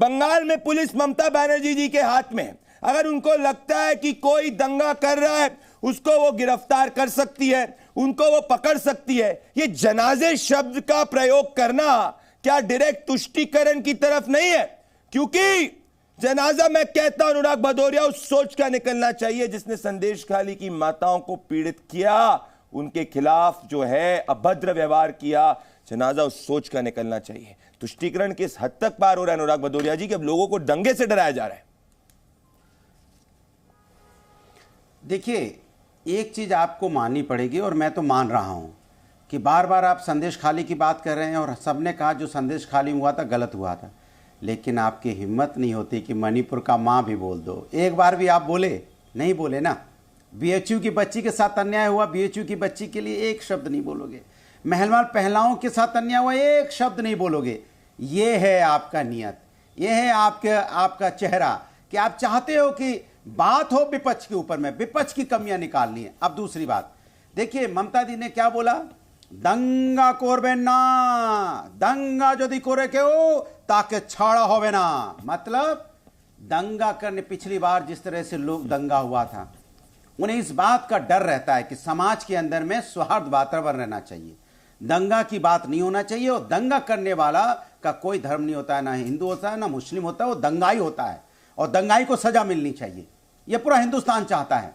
बंगाल में पुलिस ममता बनर्जी जी के हाथ में है। अगर उनको लगता है कि कोई दंगा कर रहा है उसको वो गिरफ्तार कर सकती है, उनको वो पकड़ सकती है। ये जनाजे शब्द का प्रयोग करना क्या डायरेक्ट तुष्टीकरण की तरफ नहीं है? क्योंकि जनाजा, मैं कहता हूं अनुराग भदौरिया, उस सोच का निकलना चाहिए जिसने संदेश खाली की माताओं को पीड़ित किया, उनके खिलाफ जो है अभद्र व्यवहार किया। जनाजा उस सोच का निकलना चाहिए। तुष्टीकरण किस हद तक पार हो रहा है अनुराग भदौरिया जी कि अब लोगों को दंगे से डराया जा रहा है? देखिए, एक चीज आपको माननी पड़ेगी और मैं तो मान रहा हूं कि बार बार आप संदेश खाली की बात कर रहे हैं और सबने कहा जो संदेश खाली हुआ था गलत हुआ था, लेकिन आपकी हिम्मत नहीं होती कि मणिपुर का मां भी बोल दो। एक बार भी आप बोले नहीं? बोले ना। बीएचयू की बच्ची के साथ अन्याय हुआ, बीएचयू की बच्ची के लिए एक शब्द नहीं बोलोगे। महलवाल पहलाओं के साथ अन्याय हुआ, एक शब्द नहीं बोलोगे। ये है आपका नियत, ये है आपका चेहरा कि आप चाहते हो कि बात हो विपक्ष के ऊपर में, विपक्ष की कमियां निकालनी है। अब दूसरी बात देखिए, ममता दी ने क्या बोला? दंगा करबे ना, दंगा यदि करे के हो ताके छाड़ा होवे ना। मतलब दंगा करने, पिछली बार जिस तरह से लोग दंगा हुआ था, उन्हें इस बात का डर रहता है कि समाज के अंदर में सौहार्द वातावरण रहना चाहिए, दंगा की बात नहीं होना चाहिए। और दंगा करने वाला का कोई धर्म नहीं होता है, ना हिंदू होता है ना मुस्लिम होता है, वो दंगाई होता है और दंगाई को सजा मिलनी चाहिए। यह पूरा हिंदुस्तान चाहता है।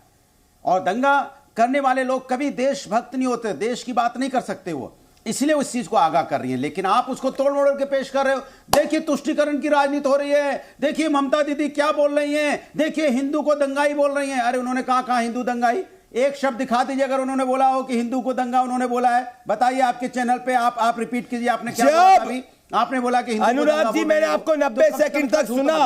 और दंगा करने वाले लोग कभी देशभक्त नहीं होते, देश की बात नहीं कर सकते वो, इसलिए उस चीज को आगाह कर रही है। लेकिन आप उसको तोड़ मोड़ के पेश कर रहे हो। देखिए तुष्टीकरण की राजनीति हो रही है, देखिए ममता दीदी क्या बोल रही हैं, देखिए हिंदू को दंगाई बोल रही हैं। अरे उन्होंने कहा हिंदू दंगाई? एक शब्द दिखा दीजिए अगर उन्होंने बोला हो कि हिंदू को दंगा उन्होंने बोला है। बताइए आपके चैनल पे, आप रिपीट कीजिए, आपने क्या बोला अभी? आपने बोला कि अनुराग जी, मैंने आपको 90 सेकंड तक सुना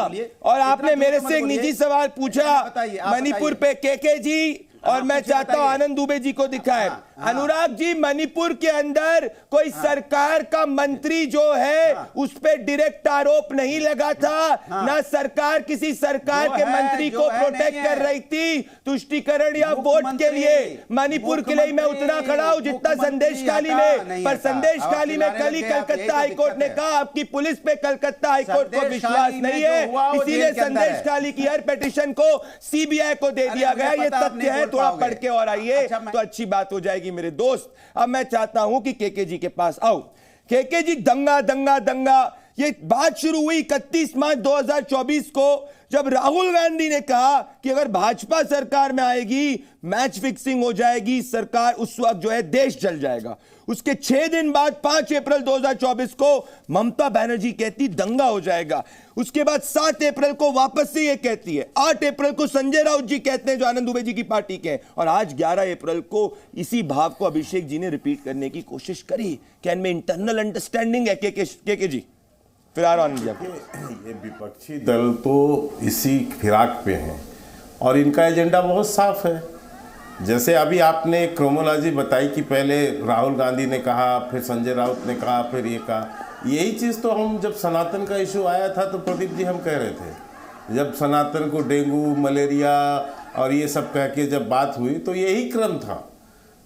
और आपने मेरे से एक निजी सवाल पूछा मणिपुर पे केके जी, और मैं चाहता हूं आनंद दुबे जी को दिखाए। अनुराग जी, मणिपुर के अंदर कोई सरकार का मंत्री जो है उस पे डायरेक्ट आरोप नहीं लगा था, ना सरकार किसी सरकार के मंत्री को प्रोटेक्ट कर रही थी तुष्टीकरण या वोट के लिए। मणिपुर के लिए मैं उतना खड़ा हूं जितना संदेश खाली में, पर संदेश खाली में कल ही कलकत्ता हाईकोर्ट ने कहा आपकी पुलिस पे कलकत्ता हाईकोर्ट को विश्वास नहीं है, इसीलिए संदेश खाली की हर पिटीशन को सीबीआई को दे दिया गया। ये तथ्य है, थोड़ा पढ़ के और आइए तो अच्छी बात हो जाएगी मेरे दोस्त। अब मैं चाहता हूं कि केके जी के पास आओ। केके जी, दंगा दंगा दंगा, ये बात शुरू हुई 31 मार्च 2024 को, जब राहुल गांधी ने कहा कि अगर भाजपा सरकार में आएगी मैच फिक्सिंग हो जाएगी सरकार, उस वक्त जो है देश जल जाएगा। उसके 6 दिन बाद 5 अप्रैल 2024 को ममता बनर्जी कहती दंगा हो जाएगा। उसके बाद 7 अप्रैल को वापस से ये कहती है। 8 अप्रैल को संजय राउत जी कहते हैं जो आनंद दुबे जी की पार्टी के हैं, और आज 11 अप्रैल को इसी भाव को अभिषेक जी ने रिपीट करने की कोशिश करी। क्या इनमें इंटरनल अंडरस्टैंडिंग है? के जी फिर ये विपक्षी दल तो इसी फिराक पे हैं और इनका एजेंडा बहुत साफ है। जैसे अभी आपने क्रोमोलॉजी बताई कि पहले राहुल गांधी ने कहा, फिर संजय राउत ने कहा, फिर ये कहा। यही चीज़ तो हम जब सनातन का इशू आया था तो प्रदीप जी हम कह रहे थे, जब सनातन को डेंगू मलेरिया और ये सब कह के जब बात हुई तो यही क्रम था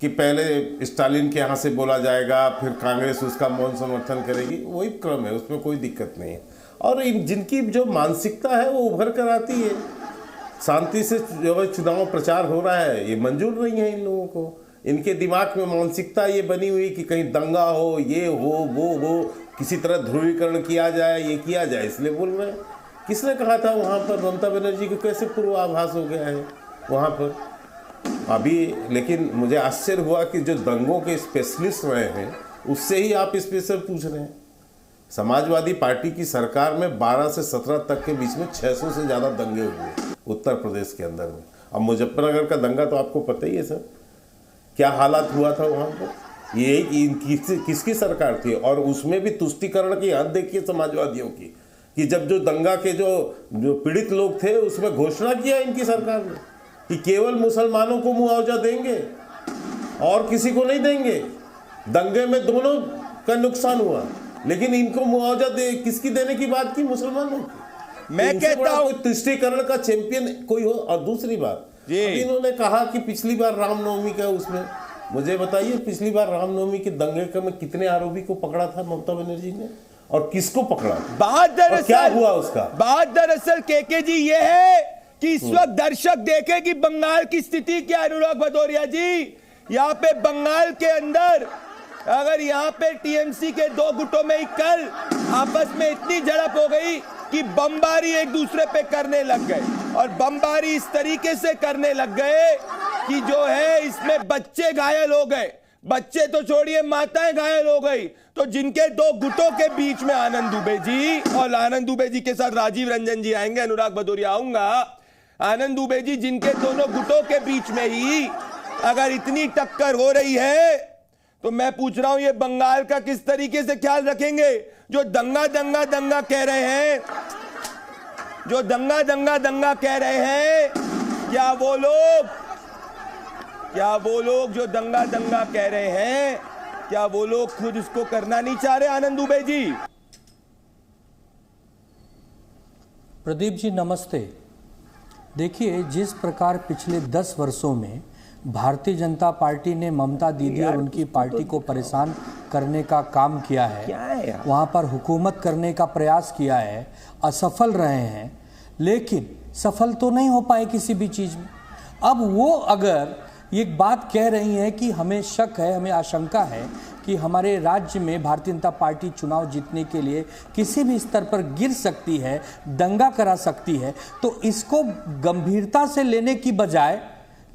कि पहले स्टालिन के यहाँ से बोला जाएगा, फिर कांग्रेस उसका मौन समर्थन करेगी। वही क्रम है, उसमें कोई दिक्कत नहीं है। और जिनकी जो मानसिकता है वो उभर कर आती है। शांति से जो चुनाव प्रचार हो रहा है ये मंजूर नहीं है इन लोगों को। इनके दिमाग में मानसिकता ये बनी हुई कि कहीं दंगा हो, ये हो, वो हो, किसी तरह ध्रुवीकरण किया जाए, ये किया जाए, इसलिए बोल रहे हैं। किसने कहा था वहाँ पर? ममता बनर्जी को कैसे पूर्वाभास हो गया है वहाँ पर अभी? लेकिन मुझे आश्चर्य हुआ कि जो दंगों के स्पेशलिस्ट रहे हैं उससे ही आप स्पेशल पूछ रहे हैं। समाजवादी पार्टी की सरकार में 12 से 17 तक के बीच में 600 से ज़्यादा दंगे हुए उत्तर प्रदेश के अंदर में। अब मुजफ्फरनगर का दंगा तो आपको पता ही है सर, क्या हालात हुआ था वहाँ पर। ये किसकी सरकार थी? और उसमें भी तुष्टीकरण की हद देखिए समाजवादियों की, कि जब जो दंगा के जो पीड़ित लोग थे उसमें घोषणा किया इनकी सरकार ने कि केवल मुसलमानों को मुआवजा देंगे और किसी को नहीं देंगे। दंगे में दोनों का नुकसान हुआ, लेकिन इनको मुआवजा किसकी देने की बात की? मुसलमानों की। मैं कहता हूं तुष्टीकरण का चैंपियन कोई हो। और दूसरी बात, इन्होंने कहा कि पिछली बार रामनवमी का उसमें, मुझे बताइए पिछली बार रामनवमी के दंगे का में कितने आरोपी को पकड़ा था ममता बनर्जी ने? और किसको पकड़ा? बात दरअसल क्या हुआ उसका? बात दरअसल केके जी ये है कि इस वक्त दर्शक देखे कि बंगाल की स्थिति क्या है। अनुराग भदौरिया जी, यहाँ पे बंगाल के अंदर अगर यहाँ पे टीएमसी के दो गुटों में ही कल आपस में इतनी झड़प हो गई कि बमबारी एक दूसरे पे करने लग गए, और बमबारी इस तरीके से करने लग गए कि जो है इसमें बच्चे घायल हो गए, बच्चे तो छोड़िए माताएं घायल हो गई। तो जिनके दो गुटों के बीच में आनंद दुबे जी, और आनंद दुबे जी के साथ राजीव रंजन जी आएंगे, अनुराग भदौरिया आऊंगा, आनंद दुबे जी जिनके दोनों गुटों के बीच में ही अगर इतनी टक्कर हो रही है, तो मैं पूछ रहा हूं ये बंगाल का किस तरीके से ख्याल रखेंगे? जो दंगा दंगा दंगा कह रहे हैं, जो दंगा दंगा दंगा कह रहे हैं, क्या वो लोग जो दंगा दंगा कह रहे हैं, क्या वो लोग खुद इसको करना नहीं चाह रहे? आनंद दुबे जी। प्रदीप जी नमस्ते। देखिए, जिस प्रकार पिछले 10 वर्षों में भारतीय जनता पार्टी ने ममता दीदी और उनकी पार्टी को परेशान करने का काम किया है, वहाँ पर हुकूमत करने का प्रयास किया है, असफल रहे हैं, लेकिन सफल तो नहीं हो पाए किसी भी चीज़ में। अब वो अगर ये बात कह रही हैं कि हमें शक है, हमें आशंका है कि हमारे राज्य में भारतीय जनता पार्टी चुनाव जीतने के लिए किसी भी स्तर पर गिर सकती है, दंगा करा सकती है, तो इसको गंभीरता से लेने की बजाय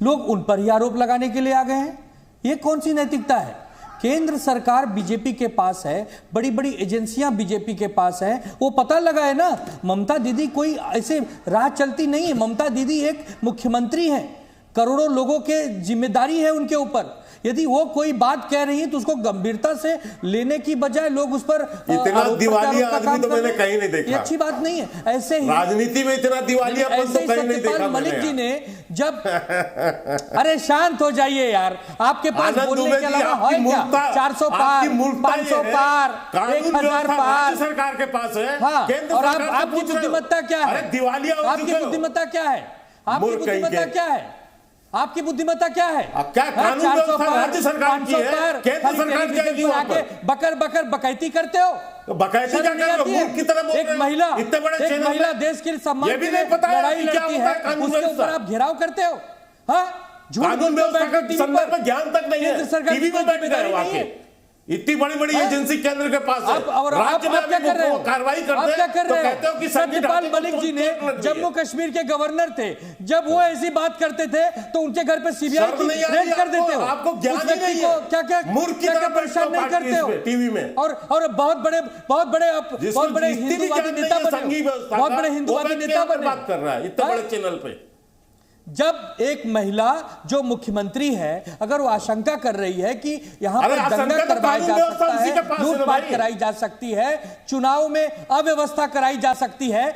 लोग उन पर ही आरोप लगाने के लिए आ गए हैं। ये कौन सी नैतिकता है? केंद्र सरकार बीजेपी के पास है, बड़ी बड़ी एजेंसियां बीजेपी के पास है, वो पता लगा है ना, ममता दीदी कोई ऐसे राह चलती नहीं है। ममता दीदी एक मुख्यमंत्री हैं, करोड़ों लोगों के जिम्मेदारी है उनके ऊपर। यदि वो कोई बात कह रही है तो उसको गंभीरता से लेने की बजाय लोग उस पर इतना दिवालिया आदमी तो मैंने कहीं नहीं देखा। ये अच्छी बात नहीं है। ऐसे ही राजनीति में इतना दिवालियापन तो कहीं नहीं देखा मलिक जी ने जब अरे शांत हो जाइए यार, आपके पास बोलने के अलावा है क्या? 400 पार, 500 पार, 1000 पार सरकार के पास है। हाँ, और आपकी बुद्धिमत्ता क्या है? आपकी बुद्धिमत्ता क्या है? आपकी बुद्धिमत्ता क्या है? आपकी बुद्धिमत्ता क्या है? क्या कानून व्यवस्था राज्य सरकार की है, केंद्र सरकार की है? आगे बकर बकर बकैती करते हो, तो बकैती क्या कर रहे हो? मूर्ख की तरह बोल रहे हो। एक महिला, इतने बड़े एक चैनल महिला में देश के सम्मान ये भी के लिए नहीं पता है लड़ाई कि क्या लड़ती होता है है, कानून उसके व्यवस्था। ऊपर आप घेराव करते हो। हाँ, कानून व्यवस्था का संदर्भ में ज्ञान तक नहीं है, टीवी में बैठ गए हो आके। इतनी बड़ी बड़ी एजेंसी केंद्र के पास है, राज्य में क्या कर रहे हो? कार्रवाई करते आप क्या कर तो रहे कहते हो कि सत्यपाल मलिक जी ने जम्मू कश्मीर के गवर्नर थे, जब वो ऐसी बात करते थे तो उनके घर पे सीबीआई की रेड कर देते हो। आपको ज्ञान उस व्यक्ति को क्या क्या मूर्ख की तरह परेशान नहीं करते हो टीवी में। और बहुत बड़े हिंदुवादी नेता बने, बहुत बड़े हिंदुवादी नेता बने, बात कर रहा है इतने बड़े चैनल पे। जब एक महिला जो मुख्यमंत्री है, अगर वो आशंका कर रही है कि यहाँ पर दंगा करवाया जा सकता है, लूटपाट कराई जा सकती है, चुनाव में अव्यवस्था कराई जा सकती है,